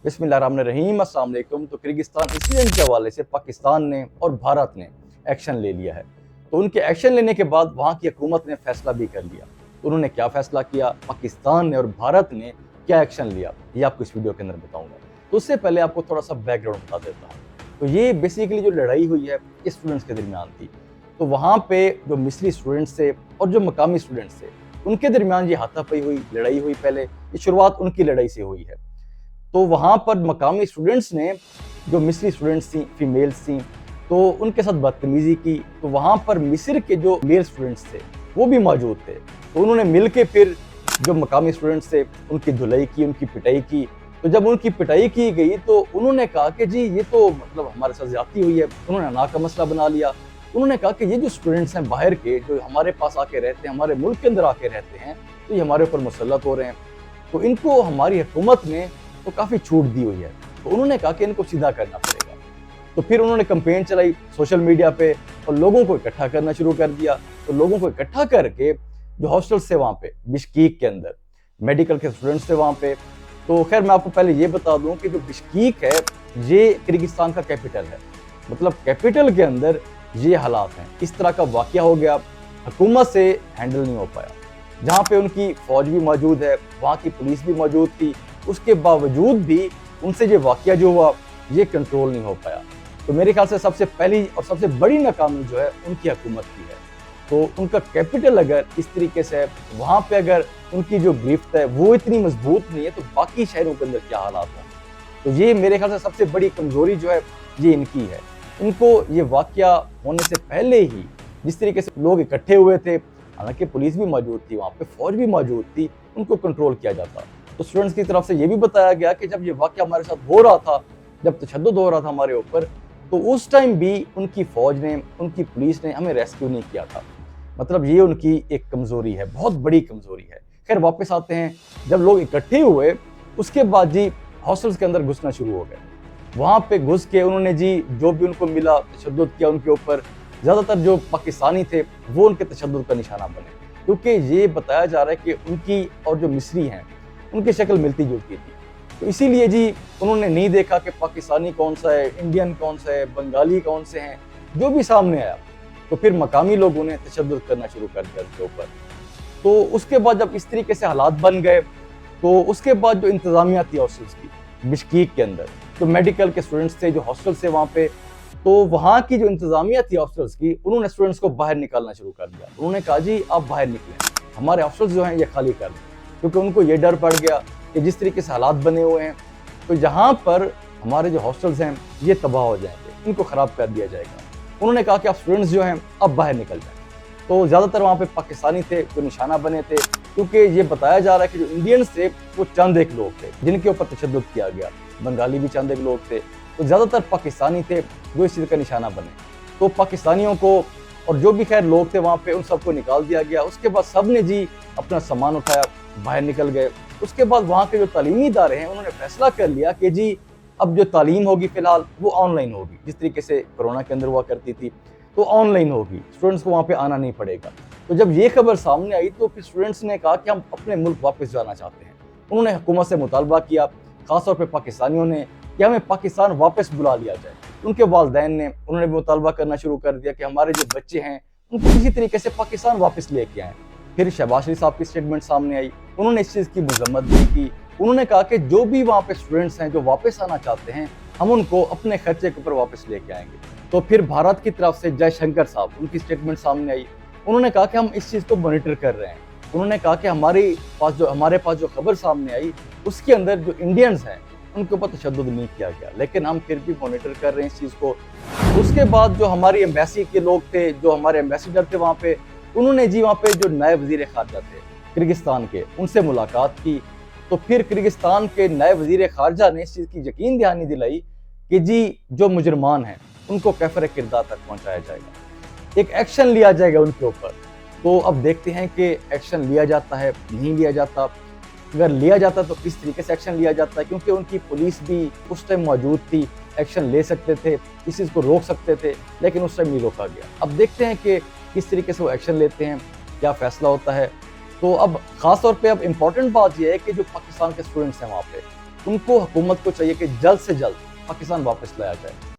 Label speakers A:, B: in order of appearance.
A: बिस्मिल्लाहिर्रहमानिर्रहीम, अस्सलाम वालेकुम। तो किर्गिस्तान इंसिडेंट के हवाले से पाकिस्तान ने और भारत ने एक्शन ले लिया है। तो उनके एक्शन लेने के बाद वहाँ की हुकूमत ने फैसला भी कर लिया। तो उन्होंने क्या फैसला किया, पाकिस्तान ने और भारत ने क्या एक्शन लिया, ये आपको इस वीडियो के अंदर बताऊंगा। तो उससे पहले आपको थोड़ा सा बैकग्राउंड बता देता हूँ। तो ये बेसिकली जो लड़ाई हुई है स्टूडेंट्स के दरमियान थी। तो वहाँ पे जो मिस्री स्टूडेंट्स थे और जो मकामी स्टूडेंट्स थे, उनके दरमियान ये हाथापाई हुई, लड़ाई हुई। पहले ये शुरुआत उनकी लड़ाई से हुई है। तो वहाँ पर मकामी स्टूडेंट्स ने जो मिस्री स्टूडेंट्स थी, फीमेल्स थी, तो उनके साथ बदतमीज़ी की। तो वहाँ पर मिस्र के जो मेल स्टूडेंट्स थे वो भी मौजूद थे। तो उन्होंने मिल के फिर जो मकामी स्टूडेंट्स थे उनकी धुलाई की, उनकी पिटाई की। तो जब उनकी पिटाई की गई तो उन्होंने कहा कि जी ये तो मतलब हमारे साथ ज्यादती हुई है। उन्होंने ना का मसला बना लिया। उन्होंने कहा कि ये जो स्टूडेंट्स हैं बाहर के, जो हमारे पास आके रहते हैं, हमारे मुल्क के अंदर आके रहते हैं, तो ये हमारे ऊपर मुसल्लत हो रहे हैं। तो इनको हमारी हुकूमत ने तो काफ़ी छूट दी हुई है। तो उन्होंने कहा कि इनको सीधा करना पड़ेगा। तो फिर उन्होंने कैंपेन चलाई सोशल मीडिया पे और लोगों को इकट्ठा करना शुरू कर दिया। तो लोगों को इकट्ठा करके जो हॉस्टल्स थे वहाँ पे बिश्कीक के अंदर, मेडिकल के स्टूडेंट्स थे वहाँ पे। तो खैर मैं आपको पहले ये बता दूं कि जो बिश्कीक है ये किर्गिस्तान का कैपिटल है। मतलब कैपिटल के अंदर ये हालात हैं, इस तरह का वाकया हो गया, हुकूमत से हैंडल नहीं हो पाया। जहाँ पे उनकी फौज भी मौजूद है, वहाँ की पुलिस भी मौजूद थी, उसके बावजूद भी उनसे ये वाकया जो हुआ ये कंट्रोल नहीं हो पाया। तो मेरे ख्याल से सबसे पहली और सबसे बड़ी नाकामी जो है उनकी हुकूमत की है। तो उनका कैपिटल अगर इस तरीके से है, वहाँ पे अगर उनकी जो गिरफ्त है वो इतनी मजबूत नहीं है, तो बाकी शहरों के अंदर क्या हालात हैं। तो ये मेरे ख्याल से सबसे बड़ी कमजोरी जो है ये इनकी है। इनको ये वाकया होने से पहले ही जिस तरीके से लोग इकट्ठे हुए थे, हालांकि पुलिस भी मौजूद थी, वहाँ पे फौज भी मौजूद थी, उनको कंट्रोल किया जाता। तो स्टूडेंट्स की तरफ से ये भी बताया गया कि जब ये वाकया हमारे साथ हो रहा था, जब तशद्दुद हो रहा था हमारे ऊपर, तो उस टाइम भी उनकी फौज ने, उनकी पुलिस ने हमें रेस्क्यू नहीं किया था। मतलब ये उनकी एक कमजोरी है, बहुत बड़ी कमजोरी है। खैर वापस आते हैं, जब लोग इकट्ठे हुए उसके बाद जी हॉस्टल्स के अंदर घुसना शुरू हो गए। वहाँ पे घुस के उन्होंने जी जो भी उनको मिला तशद्दुद किया उनके ऊपर। ज़्यादातर जो पाकिस्तानी थे वो उनके तशद्दुद का निशाना बने, क्योंकि ये बताया जा रहा है कि उनकी और जो मिस्री हैं उनकी शक्ल मिलती जुलती थी। तो इसीलिए जी उन्होंने नहीं देखा कि पाकिस्तानी कौन सा है, इंडियन कौन सा है, बंगाली कौन से हैं, जो भी सामने आया तो फिर मकामी लोगों ने तशद्दुद करना शुरू कर दिया उनके ऊपर। तो उसके बाद जब इस तरीके से हालात बन गए, तो उसके बाद जो इंतज़ामिया थी हॉस्टल्स की बिश्कीक के अंदर, तो मेडिकल के स्टूडेंट्स थे जो हॉस्टल से वहाँ पे, तो वहाँ की जो इंतज़ामिया थी हॉस्टल्स की, उन्होंने स्टूडेंट्स को बाहर निकालना शुरू कर दिया। उन्होंने कहा जी आप बाहर निकलें, हमारे हॉस्टल्स जो हैं ये खाली कर दें, क्योंकि उनको ये डर पड़ गया कि जिस तरीके से हालात बने हुए हैं तो यहाँ पर हमारे जो हॉस्टल्स हैं ये तबाह हो जाएंगे, इनको ख़राब कर दिया जाएगा। उन्होंने कहा कि आप स्टूडेंट्स जो हैं अब बाहर निकल जाएं। तो ज़्यादातर वहाँ पे पाकिस्तानी थे जो निशाना बने थे, क्योंकि ये बताया जा रहा है कि जो इंडियंस थे वो चंद एक लोग थे जिनके ऊपर तशद्दुद किया गया, बंगाली भी चंद एक लोग थे। तो ज़्यादातर पाकिस्तानी थे जो इस चीज़ का निशाना बने। तो पाकिस्तानियों को और जो भी खैर लोग थे वहाँ पे उन सबको निकाल दिया गया। उसके बाद सब ने जी अपना सामान उठाया, बाहर निकल गए। उसके बाद वहाँ के जो तालीमी इदारे हैं उन्होंने फैसला कर लिया कि जी अब जो तालीम होगी फ़िलहाल वो ऑनलाइन होगी, जिस तरीके से कोरोना के अंदर हुआ करती थी, तो ऑनलाइन होगी, स्टूडेंट्स को वहाँ पे आना नहीं पड़ेगा। तो जब ये खबर सामने आई तो फिर स्टूडेंट्स ने कहा कि हम अपने मुल्क वापस जाना चाहते हैं। उन्होंने हुकूमत से मुतालबा किया, ख़ासतौर पर पाकिस्तानियों ने, कि हमें पाकिस्तान वापस बुला लिया जाए। उनके वालिदैन ने, उन्होंने भी मुतालबा करना शुरू कर दिया कि हमारे जो बच्चे हैं उनको किसी तरीके से पाकिस्तान वापस लेके आएँ। फिर शहबाज शरीफ साहब की स्टेटमेंट सामने आई, उन्होंने इस चीज़ की मजम्मत भी की। उन्होंने कहा कि जो भी वहाँ पे स्टूडेंट्स हैं जो वापस आना चाहते हैं हम उनको अपने खर्चे के ऊपर वापस लेके आएंगे। तो फिर भारत की तरफ से जयशंकर साहब, उनकी स्टेटमेंट सामने आई। उन्होंने कहा कि हम इस चीज़ को मॉनिटर कर रहे हैं। उन्होंने कहा कि हमारे पास जो खबर सामने आई उसके अंदर जो इंडियंस हैं उनके ऊपर तशद्दुद नहीं किया गया, लेकिन हम फिर भी मॉनिटर कर रहे हैं इस चीज़ को। उसके बाद जो हमारी एम्बेसी के लोग थे, जो हमारे एम्बेसडर थे वहाँ पे, उन्होंने जी वहाँ पे जो नए वज़ीर ख़ारजा थे किर्गिस्तान के, उनसे मुलाकात की। तो फिर किर्गिस्तान के नए वज़ीर ख़ारजा ने इस चीज़ की यकीन दहानी दिलाई कि जी जो मुजरमान हैं उनको कैफर किरदार तक पहुँचाया जाएगा, एक एक्शन लिया जाएगा उनके ऊपर। तो अब देखते हैं कि एक्शन लिया जाता है, नहीं लिया जाता। अगर लिया जाता तो किस तरीके से एक्शन लिया जाता है, क्योंकि उनकी पुलिस भी उस टाइम मौजूद थी, एक्शन ले सकते थे, इस चीज़ को रोक सकते थे, लेकिन उस टाइम नहीं रोका गया। अब देखते हैं कि किस तरीके से वो एक्शन लेते हैं, क्या फ़ैसला होता है। तो अब ख़ास तौर पे अब इम्पॉर्टेंट बात यह है कि जो पाकिस्तान के स्टूडेंट्स हैं वहाँ पे, ان کو حکومت کو چاہیے کہ جلد سے جلد پاکستان واپس لایا جائے۔